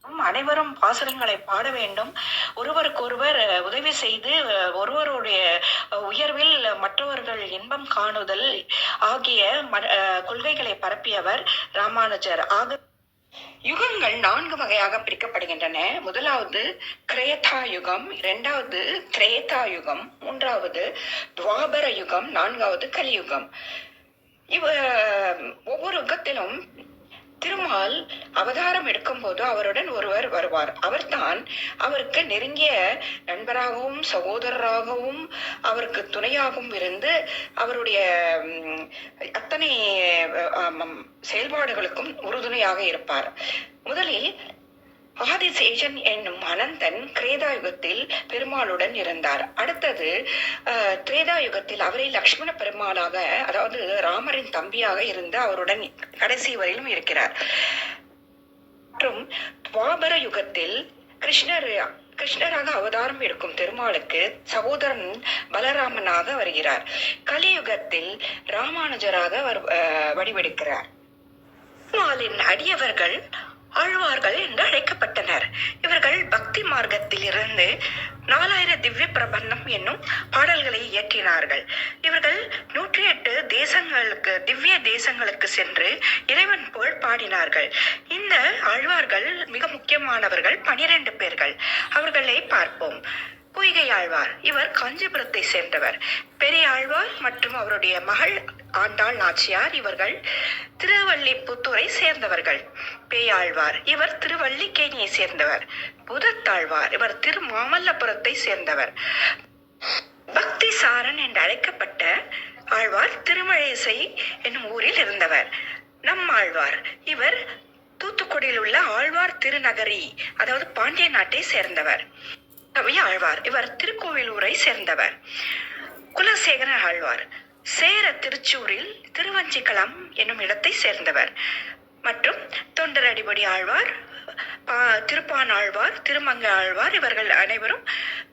அனைவரும் பாசுரங்களை பாட வேண்டும். ஒருவருக்கொருவர் உதவி செய்து ஒருவருடைய உயர்வில் மற்றவர்கள் இன்பம் காணுதல் ஆகிய கொள்கைகளை பரப்பியவர் ராமானுஜர். யுகங்கள் 4 வகையாக பிரிக்கப்படுகின்றன. முதலாவது கிரேதா யுகம், இரண்டாவது திரேதா யுகம், மூன்றாவது துவாபர யுகம், நான்காவது கலியுகம். ஒவ்வொரு யுகத்திலும் திருமால் அவதாரம் எடுக்கும் போது அவருடன் ஒருவர் வருவார். அவர்தான் அவருக்கு நெருங்கிய நண்பராகவும் சகோதரராகவும் அவருக்கு துணையாகவும் இருந்து அவருடைய அத்தனை செயல்பாடுகளுக்கும் உறுதுணையாக இருப்பார். முதலில் ஆதிசேஷன் என்னும் அனந்தன் கிரேதா யுகத்தில் பெருமாளுடன் இருந்தார். அடுத்தது திரேதா யுகத்தில் அவரை லக்ஷ்மண பெருமாளாக, அதாவது ராமரின் தம்பியாக இருந்து அவருடன் கடைசி வரையிலும் இருக்கிறார். மற்றும் துவாபர யுகத்தில் கிருஷ்ணராக அவதாரம் எடுக்கும் திருமாலுக்கு சகோதரன் பலராமனாக வருகிறார். கலியுகத்தில் ராமானுஜராக வடிவெடுக்கிறார். திருமாலின் அடியவர்கள் ஆழ்வார்கள் என்று அழைக்கப்பட்டனர். இவர்கள் பக்தி மார்க்கத்தில் இருந்து 4000 திவ்ய பிரபந்தம் என்னும் பாடல்களை இயற்றினார்கள். இவர்கள் 108 திவ்ய தேசங்களுக்கு சென்று இறைவன் புகழ் பாடினார்கள். இந்த ஆழ்வார்கள் மிக முக்கியமானவர்கள் 12 பேர்கள். அவர்களை பார்ப்போம். பொய்கை ஆழ்வார், இவர் காஞ்சிபுரத்தை சேர்ந்தவர். பெரிய ஆழ்வார் மற்றும் அவருடைய மகள் ஆண்டாள் நாச்சியார், இவர்கள் திருவள்ளிபுத்தூரை சேர்ந்தவர்கள். பேயாழ்வார், இவர் திருவல்லிக்கேணியை சேர்ந்தவர். புதத்தாழ்வார், இவர் திருமாமல்லபுரத்தை சேர்ந்தவர். பக்தி சாரன் என்று அழைக்கப்பட்ட ஆழ்வார் திருமழிசை என்னும் ஊரில் இருந்தவர். நம்மாழ்வார், இவர் தூத்துக்குடியில் உள்ள ஆழ்வார் திருநகரி, அதாவது பாண்டிய நாட்டை சேர்ந்தவர். கவி ஆழ்வார், இவர் திருக்கோவிலூரை சேர்ந்தவர். குலசேகர ஆழ்வார் சேர திருச்சூரில் திருவஞ்சிக்களம் என்னும் இடத்தை சேர்ந்தவர். மற்றும் தொண்டரடிபடி ஆழ்வார், திருப்பான் ஆழ்வார், திருமங்க ஆழ்வார், இவர்கள் அனைவரும்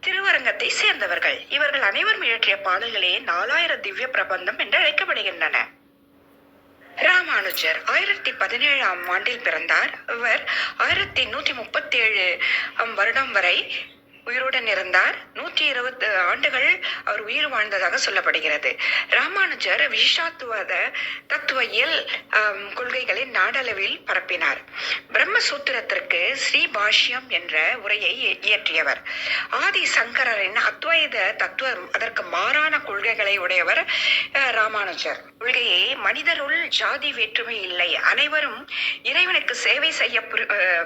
திருவரங்கத்தை சேர்ந்தவர்கள். இவர்கள் அனைவரும் இயற்றிய பாடல்களே 4000 திவ்ய பிரபந்தம் என்று அழைக்கப்படுகின்றன. ராமானுஜர் 1017ஆம் ஆண்டில் பிறந்தார். இவர் 1137 வருடம் வரை உயிருடன் இருந்தார். 120 ஆண்டுகள் அவர் உயிர் வாழ்ந்ததாக சொல்லப்படுகிறது. ராமானுஜர் விசிஷ்டாத்வத தத்துவயியல் கொள்கைகளை நாடளவில் பரப்பினார். பிரம்மசூத்திரத்திற்கு ஸ்ரீ பாஷ்யம் என்ற உரையை இயற்றியவர். ஆதி சங்கரரின் அத்வைத தத்துவம் அதற்கு மாறான கொள்கைகளை உடையவர் ராமானுஜர். கொள்கையை மனிதருள் ஜாதி வேற்றுமை இல்லை, அனைவரும் இறைவனுக்கு சேவை செய்ய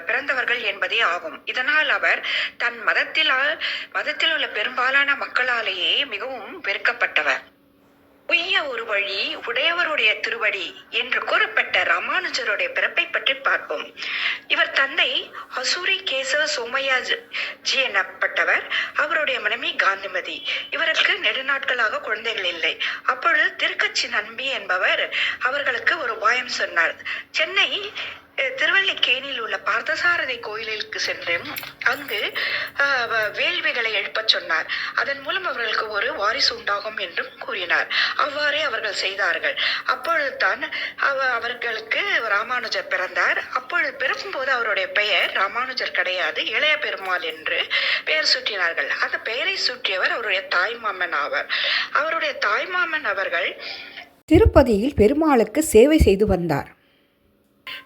பிறந்தவர்கள் என்பதே ஆகும். இதனால் அவர் தன் மதத்தில் உள்ள பெரும்பாலான மக்களாலேயே மிகவும் வெறுக்கப்பட்டவர். உய்ய ஒரு வழி உடையவருடைய திருவடி என்று கூறப்பட்ட ராமானுஜருடைய பிறப்பை பற்றி பார்ப்போம். இவர் தந்தை அசூரி கேசவ சோமையாஜி எனப்பட்டவர். அவருடைய மனைவி காந்திமதி. இவருக்கு நெடுநாட்களாக குழந்தைகள் இல்லை. அப்பொழுது திருக்கச்சி நம்பி என்பவர் அவர்களுக்கு ஒரு உபாயம் சொன்னார். சென்னை திருவல்லிக்கேணியில் உள்ள பார்த்தசாரதி கோயிலுக்கு சென்று அங்கு வேள்விகளை எழுப்பச் சொன்னார். அதன் மூலம் அவர்களுக்கு ஒரு வாரிசு உண்டாகும் என்றும் கூறினார். அவ்வாறே அவர்கள் செய்தார்கள். அப்பொழுதுதான் அவர்களுக்கு ராமானுஜர் பிறந்தார். அப்பொழுது பிறக்கும்போது அவருடைய பெயர் ராமானுஜர் கிடையாது, இளைய பெருமாள் என்று பெயர் சூட்டினார்கள். அந்த பெயரை சூட்டியவர் அவருடைய தாய்மாமன் ஆவார். அவருடைய தாய்மாமன் அவர்கள் திருப்பதியில் பெருமாளுக்கு சேவை செய்து வந்தார்.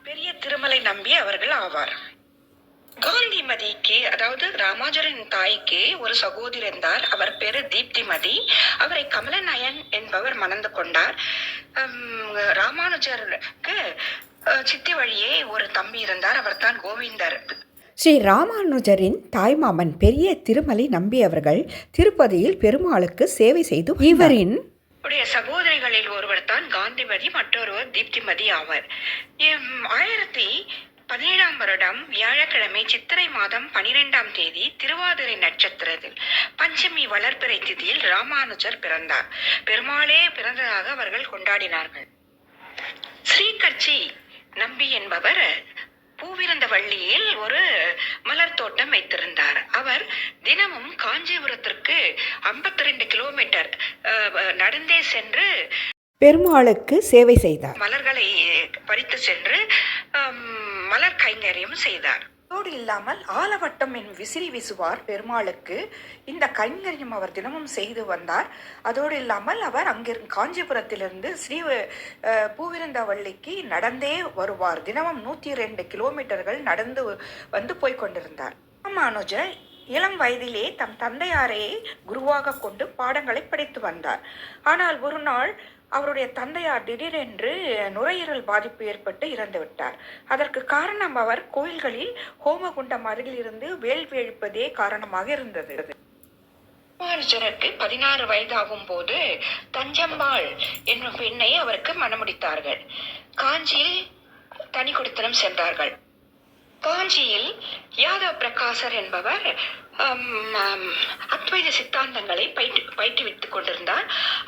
பெரிய திருமலை நம்பி அவர்கள் ஆவார். காந்திமதிக்கு, அதாவது ராமானுஜரின் தாய்க்கு ஒரு சகோதரி இருந்தார். அவர் பேரு தீப்திமதி. அவரை கமலநயன் என்பவர் மணந்து கொண்டார். ராமானுஜருக்கு சித்தி வழியே ஒரு தம்பி இருந்தார். அவர் தான் கோவிந்தர். ஸ்ரீ ராமானுஜரின் தாய்மாமன் பெரிய திருமலை நம்பி அவர்கள் திருப்பதியில் பெருமாளுக்கு சேவை செய்து இவரின் சகோதரிகளில் ஒருவர் தான் காந்திமதி, மற்றொருவர் தீப்திமதி ஆவர். 1017ஆம் வருடம் வியாழக்கிழமை சித்திரை மாதம் 12ஆம் தேதி திருவாதிரை நட்சத்திரத்தில் பஞ்சமி வளர்பிறை திதியில் ராமானுஜர் பிறந்தார். பெருமாளே பிறந்ததாக அவர்கள் கொண்டாடினார்கள். ஸ்ரீகட்சி நம்பி என்பவர் பூவிருந்தவள்ளியில் ஒரு மலர் தோட்டம் வைத்திருந்தார். அவர் தினமும் காஞ்சிபுரத்திற்கு 52 கிலோமீட்டர் நடந்தே சென்று பெருமாளுக்கு சேவை செய்தார். மலர்களை பறித்து சென்று மலர் கைங்கரியம் செய்தார். அதோடு இல்லாமல் ஆலவட்டம் என்னும் விசிறி வீசுவார் பெருமாளுக்கு. இந்த கைங்கரியம் அவர் தினமும் செய்து வந்தார். அதோடு இல்லாமல் அவர் அங்கிருந்து காஞ்சிபுரத்திலிருந்து பூவிருந்தவள்ளிக்கு நடந்தே வருவார். தினமும் 102 கிலோமீட்டர்கள் நடந்து வந்து போய் கொண்டிருந்தார். ராமானுஜர் இளம் வயதிலே தம் தந்தையாரை குருவாக கொண்டு பாடங்களை படித்து வந்தார். ஆனால் ஒரு நாள் அவருடைய தந்தையார் திடீரென்று நுரையீரல் பாதிப்பு ஏற்பட்டு இறந்து விட்டார். அதற்கு காரணம் அவர் கோயில்களில் ஹோமகுண்டம் அருகில் இருந்து வேள்வி எழுப்பதே காரணமாக இருந்தது. ராமானுஜருக்கு 16 வயதாகும் போது தஞ்சம்பாள் என்னும் பெண்ணை அவருக்கு மணமுடித்தார்கள். காஞ்சியில் தனி குடித்தனம் சென்றார்கள். காஞ்சியில் யாதவ் பிரகாசர் என்பவர் அத்வைத சித்தாந்தங்களை பயிற்றுவித்துக் கொண்டிருந்தார்.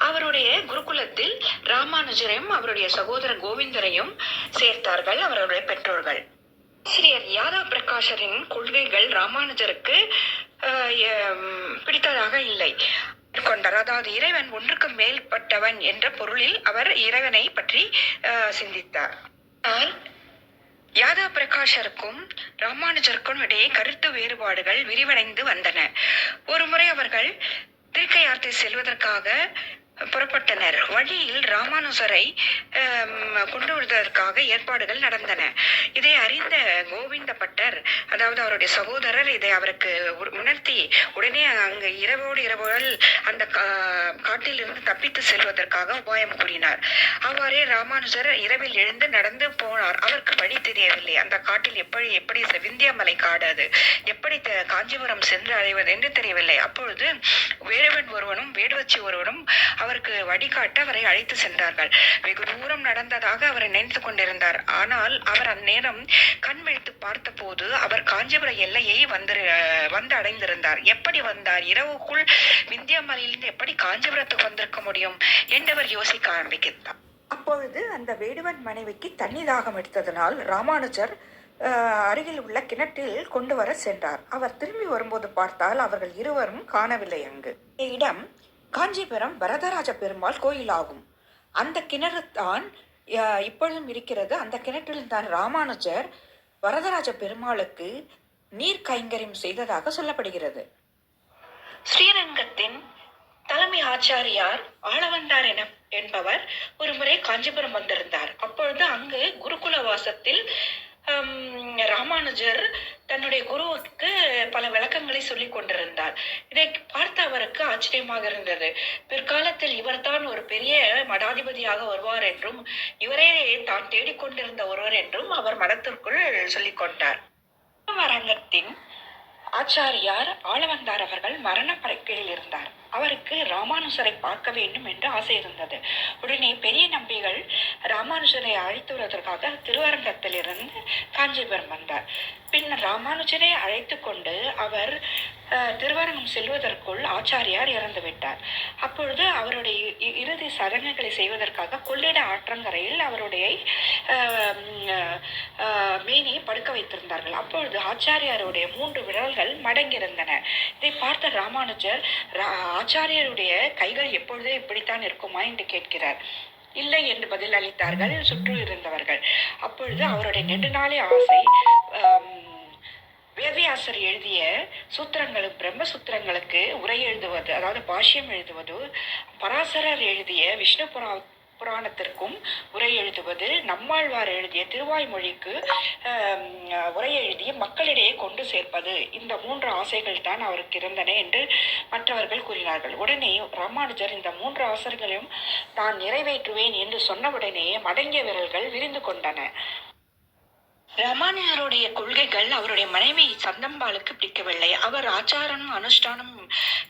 அவருடைய குருகுலத்தில் ராமானுஜரையும் அவருடைய சகோதரர் கோவிந்தரையும் சேர்த்தார்கள் அவருடைய பெற்றோர்கள். ஆசிரியர் யாதவ் பிரகாஷரின் கொள்கைகள் ராமானுஜருக்கு பிடித்ததாக இல்லை கொண்டார். அதாவது இறைவன் ஒன்றுக்கு மேல்பட்டவன் என்ற பொருளில் அவர் இறைவனை பற்றி சிந்தித்தார். யாதவ் பிரகாஷருக்கும் ராமானுஜருக்கும் இடையே கருத்து வேறுபாடுகள் விரிவடைந்து வந்தன. ஒருமுறை அவர்கள் திருக்கையாற்றை செல்வதற்காக புறப்பட்டனர். வழியில் ராமானுஜரை கொண்டு வருவதற்காக ஏற்பாடுகள் நடந்தன. இதை அறிந்த கோவிந்த பட்டர், அதாவது அவருடைய சகோதரர், இதை அவருக்கு உணர்த்தி உடனே அங்கு இரவோடு அந்த காட்டில் இருந்து தப்பித்து செல்வதற்காக உபாயம் கூறினார். அவ்வாறே ராமானுஜர் இரவில் எழுந்து நடந்து போனார். அவருக்கு வழி தெரியவில்லை. அந்த காட்டில் எப்படி விந்தியமலை காடு, அது எப்படி காஞ்சிபுரம் சென்று அடைவது என்று தெரியவில்லை. அப்பொழுது வேடுவன் ஒருவனும் வேடுவச்சி ஒருவனும் அவருக்கு வழிகாட்ட அவரை அழைத்து சென்றார்கள். வெகு தூரம் நடந்ததாக அவர் நினைத்து கொண்டிருந்தார். ஆனால் அவர் அந்நேரம் கண் விழித்து பார்த்த போது அவர் காஞ்சிபுர எல்லையை வந்து அடைந்திருந்தார். எப்படி வந்தார்? இரவுக்குள் விந்தியமலையிலிருந்து எப்படி காஞ்சிபுரத்துக்கு வந்திருக்க முடியும் என்றவர் யோசிக்க ஆரம்பித்தார். அப்பொழுது அந்த வேடுவன் மனைவிக்கு தண்ணி தாகம் எடுத்ததனால் ராமானுஜர் அருகில் உள்ள கிணற்றில் கொண்டு வர சென்றார். அவர் திரும்பி வரும்போது பார்த்தால் அவர்கள் இருவரும் காணவில்லை. அங்கு இடம் காஞ்சிபுரம் வரதராஜ பெருமாள் கோயிலாகும். அந்த கிணறு தான் இப்பொழுதும் இருக்கிறது. அந்த கிணற்றில் தான் ராமானுஜர் வரதராஜ பெருமாளுக்கு நீர் கைங்கரியம் செய்ததாக சொல்லப்படுகிறது. ஸ்ரீரங்கத்தின் தலைமை ஆச்சாரியார் ஆளவந்தார் என்பவர் ஒரு முறை காஞ்சிபுரம் வந்திருந்தார். அப்பொழுது அங்கு குருகுல வாசத்தில் ராமானுஜர் தன்னுடைய குருவுக்கு பல விளக்கங்களை சொல்லிக் கொண்டிருந்தார். இதை பார்த்த அவருக்கு ஆச்சரியமாக இருந்தது. பிற்காலத்தில் இவர்தான் ஒரு பெரிய மடாதிபதியாக வருவார் என்றும் இவரே தான் தேடிக்கொண்டிருந்த ஒருவர் என்றும் அவர் மனத்திற்குள் சொல்லிக் கொண்டார். அரங்கத்தின் ஆச்சாரியார் ஆளவந்தார் அவர்கள் மரண படுக்கையில் இருந்தார். அவருக்கு ராமானுஜரை பார்க்க வேண்டும் என்று ஆசை இருந்தது. உடனே பெரிய நம்பிகள் ராமானுஜரை அழைத்து வருவதற்காக திருவரங்கத்திலிருந்து காஞ்சிபுரம் வந்தார். பின்னர் ராமானுஜரை அழைத்து கொண்டு அவர் திருவரங்கம் செல்வதற்குள் ஆச்சாரியார் இறந்துவிட்டார். அப்பொழுது அவருடைய இறுதி சடங்குகளை செய்வதற்காக கொள்ளிட ஆற்றங்கரையில் அவருடைய மேனியை படுக்க வைத்திருந்தார்கள். அப்பொழுது ஆச்சாரியாருடைய 3 விரல்கள் மடங்கியிருந்தன. இதை பார்த்த ராமானுஜர் ஆச்சாரியருடைய கைகள் எப்பொழுதே இப்படித்தான் இருக்குமா என்று கேட்கிறார். இல்லை என்று பதில் அளித்தார்கள் சுற்று இருந்தவர்கள். அப்பொழுது அவருடைய நெடுநாளை ஆசை வேதவியாசர் எழுதிய பிரம்மசூத்திரங்களுக்கு உரை எழுதுவது, அதாவது பாஷ்யம் எழுதுவது, பராசரர் எழுதிய விஷ்ணு புராணத்திற்கும் உரை எழுதுவது, நம்மாழ்வார் எழுதிய திருவாய்மொழிக்கு உரை எழுதிய மக்களிடையே கொண்டு சேர்ப்பது, இந்த 3 ஆசைகள் தான் அவருக்கு இருந்தன என்று மற்றவர்கள் கூறினார்கள். உடனே ராமானுஜர் இந்த 3 ஆசைகளையும் நான் நிறைவேற்றுவேன் என்று சொன்னவுடனே மடங்கிய விரல்கள் விரிந்து கொண்டன. ராமானுஜருடைய கொள்கைகள் அவருடைய மனைவி சந்தம்பாளுக்கு பிடிக்கவில்லை. அவர் ஆச்சாரம் அனுஷ்டானம்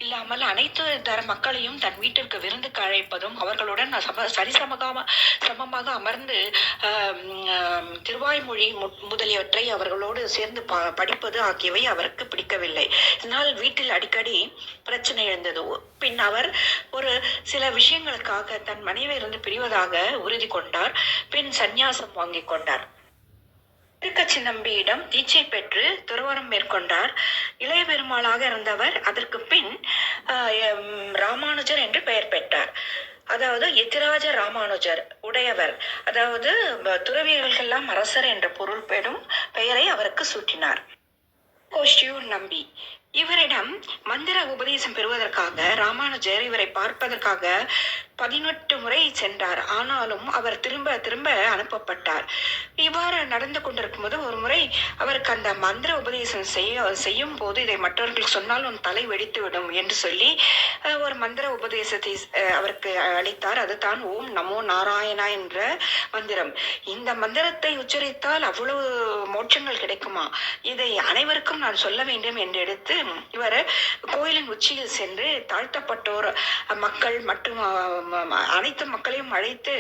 இல்லாமல் அனைத்து தர மக்களையும் தன் வீட்டிற்கு விருந்துக்கு அழைப்பதும், அவர்களுடன் சமமாக அமர்ந்து திருவாய்மொழி முதலியவற்றை அவர்களோடு சேர்ந்து படிப்பது ஆகியவை அவருக்கு பிடிக்கவில்லை. இதனால் வீட்டில் அடிக்கடி பிரச்சனை எழுந்தது. பின் அவர் ஒரு சில விஷயங்களுக்காக தன் மனைவியிலிருந்து பிரிவதாக உறுதி கொண்டார். பின் சந்நியாசம் வாங்கிக் கொண்டார். திருக்கச்சி நம்பியிடம் தீட்சை பெற்று துறவரம் மேற்கொண்டார். இளைய பெருமாளாக இருந்தவர் அதற்கு பின் ராமானுஜர் என்று பெயர் பெற்றார். அதாவது எத்திராஜ ராமானுஜர் உடையவர், அதாவது துறவியர்களெல்லாம் அரசர் என்ற பொருள் பெறும் பெயரை அவருக்கு சூட்டினார். கோஷ்டியூர் நம்பி இவரிடம் மந்திர உபதேசம் பெறுவதற்காக ராமானுஜர் இவரை பார்ப்பதற்காக 18 முறை சென்றார். ஆனாலும் அவர் திரும்ப திரும்ப அனுப்பப்பட்டார். இவ்வாறு நடந்து கொண்டிருக்கும் போது ஒரு முறை அவருக்கு அந்த மந்திர உபதேசம் செய்யும் போது இதை மற்றவர்கள் சொன்னால் உன் தலை வெடித்துவிடும் என்று சொல்லி ஒரு மந்திர உபதேசத்தை அவருக்கு அளித்தார். அதுதான் ஓம் நமோ நாராயணா என்ற மந்திரம். இந்த மந்திரத்தை உச்சரித்தால் அவ்வளவு மோட்சங்கள் கிடைக்குமா? இதை அனைவருக்கும் நான் சொல்ல வேண்டும் என்று எடுத்து இவர் கோயிலின் உச்சியில் சென்று தாழ்த்தப்பட்டோர் மக்கள் மற்றும் அனைத்து மக்களையும் அழைத்து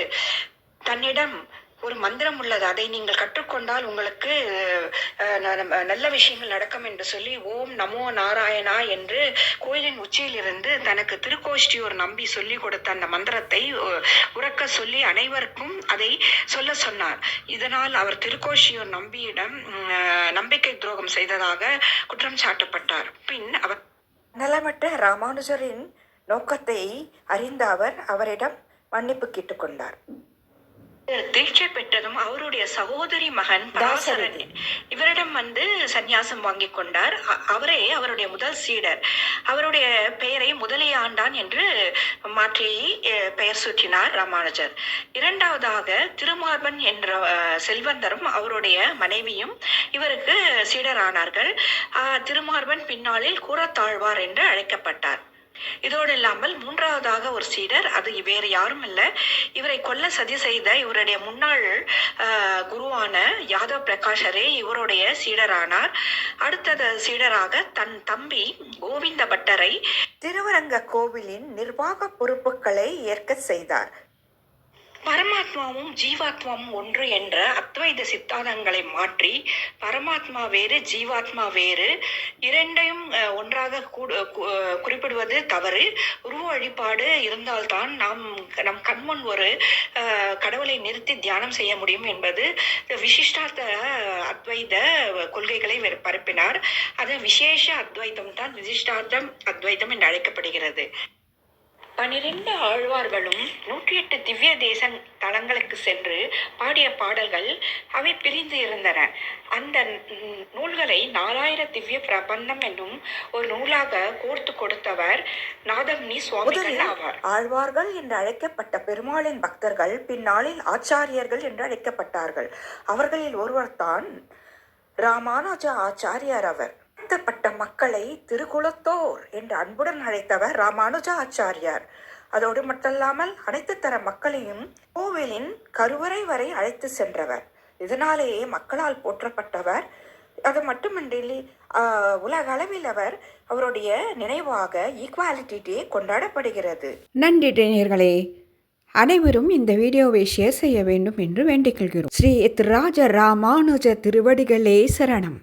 தன்னிடம் ஒரு மந்திரம் உள்ளது, அதை நீங்கள் கற்றுக்கொண்டால் உங்களுக்கு நல்ல விஷயங்கள் நடக்கும் என்று சொல்லி ஓம் நமோ நாராயணா என்று கோயிலின் உச்சியில் இருந்து தனக்கு திருக்கோஷ்டியூர் நம்பி சொல்லி கொடுத்த அந்த மந்திரத்தை உறக்க சொல்லி அனைவருக்கும் அதை சொல்ல சொன்னார். இதனால் அவர் திருக்கோஷ்டியூர் நம்பியிடம் நம்பிக்கை துரோகம் செய்ததாக குற்றம் சாட்டப்பட்டார். பின் அவர் நலமற்ற ராமானுஜரின் நோக்கத்தை அறிந்த அவர் அவரிடம் மன்னிப்பு கேட்டுக்கொண்டார். தீட்சை பெற்றதும் அவருடைய சகோதரி மகன் பராசரன் இவரிடம் சந்நியாசம் வாங்கி கொண்டார். அவரே அவருடைய முதல் சீடர். அவருடைய பெயரை முதலியாண்டான் என்று மாற்றி பெயர் சூட்டினார் ராமானுஜர். இரண்டாவதாக திருமார்பன் என்ற செல்வந்தரும் அவருடைய மனைவியும் இவருக்கு சீடரானார்கள். திருமார்பன் பின்னாளில் கூறத்தாழ்வார் என்று அழைக்கப்பட்டார். இதோடு இல்லாமல் மூன்றாவதாக ஒரு சீடர், அது வேறு யாரும் அல்ல, இவரை கொல்ல சதி செய்த இவருடைய முன்னாள் குருவான யாதவ் பிரகாஷரே இவருடைய சீடரானார். அடுத்தது சீடராக தன் தம்பி கோவிந்த பட்டரை திருவரங்க கோவிலின் நிர்வாக பொறுப்புகளை ஏற்க செய்தார். பரமாத்மாவும் ஜீவாத்மாவும் ஒன்று என்ற அத்வைத சித்தாந்தங்களை மாற்றி பரமாத்மா வேறு ஜீவாத்மா வேறு இரண்டையும் ஒன்றாக குறிப்பிடுவது தவறு. உருவ வழிபாடு இருந்தால்தான் நம் கண்முன் ஒரு கடவுளை நிறுத்தி தியானம் செய்ய முடியும் என்பது விசிஷ்டார்த்த அத்வைத கொள்கைகளை பரப்பினார். அது விசேஷ அத்வைதம் தான் விசிஷ்டார்த்தம் அத்வைதம் என்று அழைக்கப்படுகிறது. 12 ஆழ்வார்களும் 108 திவ்ய தேச தலங்களுக்கு சென்று பாடிய பாடல்கள் அவை பிரிந்து இருந்தன. அந்த நூல்களை 4000 திவ்ய பிரபந்தம் என்னும் ஒரு நூலாக கோர்த்து கொடுத்தவர் நாதமுனி சுவாமிகள் ஆவார். ஆழ்வார்கள் என்று அழைக்கப்பட்ட பெருமாளின் பக்தர்கள் பின்னாளில் ஆச்சாரியர்கள் என்று அழைக்கப்பட்டார்கள். அவர்களில் ஒருவர் தான் ராமானுஜ ஆச்சாரியார். அவர் பட்ட மக்களை திருக்குலத்தோர் என்று அன்புடன் அழைத்தவர் ராமானுஜ ஆச்சாரியார். அதோடு மட்டுமல்லாமல் அனைத்து தர மக்களையும் கோவிலின் கருவறை வரை அழைத்து சென்றவர். இதனாலேயே மக்களால் போற்றப்பட்டவர். அது மட்டுமின்றி உலக அளவில் அவருடைய நினைவாக ஈக்வாலிட்டி டே கொண்டாடப்படுகிறது. நன்றி நேயர்களே, அனைவரும் இந்த வீடியோவை ஷேர் செய்ய வேண்டும் என்று வேண்டிக் கொள்கிறோம். ஸ்ரீ ராஜ ராமானுஜ திருவடிகளே சரணம்.